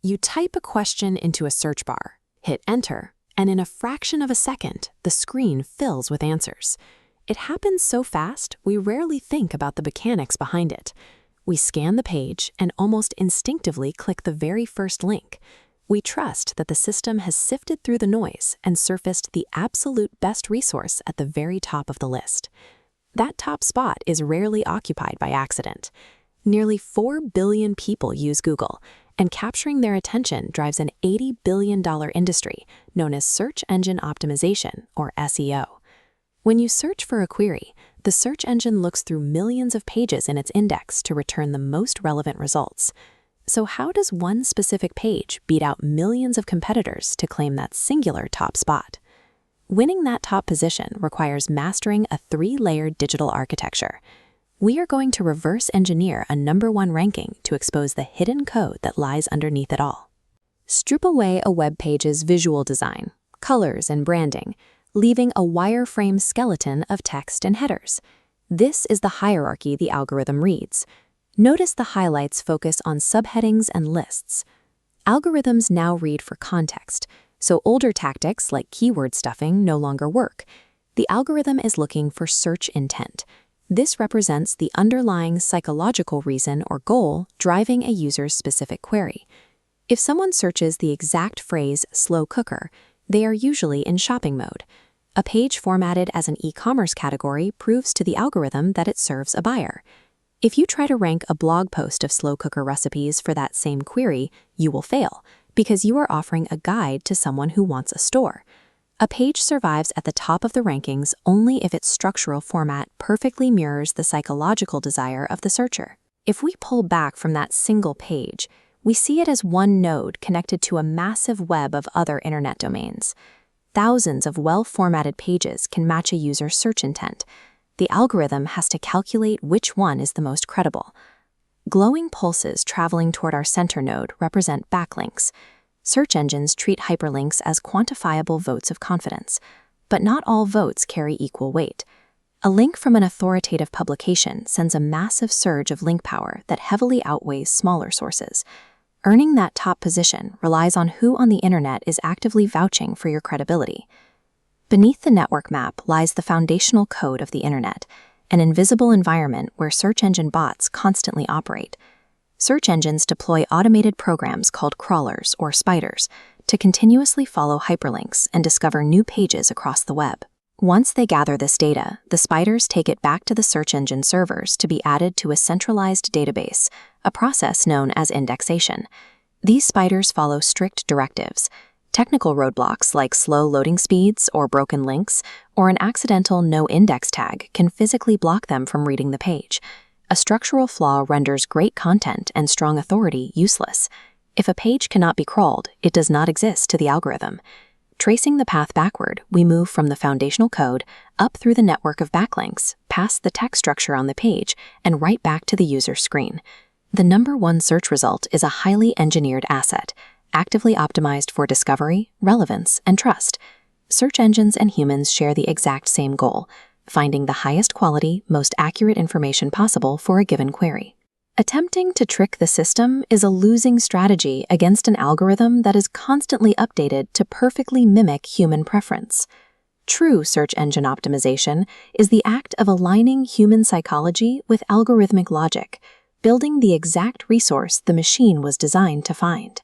You type a question into a search bar, hit enter, and in a fraction of a second, the screen fills with answers. It happens so fast, we rarely think about the mechanics behind it. We scan the page and almost instinctively click the very first link. We trust that the system has sifted through the noise and surfaced the absolute best resource at the very top of the list. That top spot is rarely occupied by accident. Nearly 4 billion people use Google, and capturing their attention drives an $80 billion industry known as search engine optimization, or SEO. When you search for a query, the search engine looks through millions of pages in its index to return the most relevant results. So how does one specific page beat out millions of competitors to claim that singular top spot? Winning that top position requires mastering a 3-layered digital architecture. We are going to reverse engineer a #1 ranking to expose the hidden code that lies underneath it all. Strip away a web page's visual design, colors, and branding, leaving a wireframe skeleton of text and headers. This is the hierarchy the algorithm reads. Notice the highlights focus on subheadings and lists. Algorithms now read for context, so older tactics like keyword stuffing no longer work. The algorithm is looking for search intent. This represents the underlying psychological reason or goal driving a user's specific query. If someone searches the exact phrase "slow cooker," they are usually in shopping mode. A page formatted as an e-commerce category proves to the algorithm that it serves a buyer. If you try to rank a blog post of slow cooker recipes for that same query, you will fail, because you are offering a guide to someone who wants a store. A page survives at the top of the rankings only if its structural format perfectly mirrors the psychological desire of the searcher. If we pull back from that single page, we see it as one node connected to a massive web of other internet domains. Thousands of well-formatted pages can match a user's search intent. The algorithm has to calculate which one is the most credible. Glowing pulses traveling toward our center node represent backlinks. Search engines treat hyperlinks as quantifiable votes of confidence, but not all votes carry equal weight. A link from an authoritative publication sends a massive surge of link power that heavily outweighs smaller sources. Earning that top position relies on who on the internet is actively vouching for your credibility. Beneath the network map lies the foundational code of the internet, an invisible environment where search engine bots constantly operate. Search engines deploy automated programs called crawlers or spiders to continuously follow hyperlinks and discover new pages across the web. Once they gather this data, the spiders take it back to the search engine servers to be added to a centralized database, a process known as indexation. These spiders follow strict directives. Technical roadblocks like slow loading speeds or broken links or an accidental no-index tag can physically block them from reading the page. A structural flaw renders great content and strong authority useless. If a page cannot be crawled, it does not exist to the algorithm. Tracing the path backward, we move from the foundational code up through the network of backlinks, past the text structure on the page, and right back to the user screen. The #1 search result is a highly engineered asset, actively optimized for discovery, relevance, and trust. Search engines and humans share the exact same goal: finding the highest quality, most accurate information possible for a given query. Attempting to trick the system is a losing strategy against an algorithm that is constantly updated to perfectly mimic human preference. True search engine optimization is the act of aligning human psychology with algorithmic logic, building the exact resource the machine was designed to find.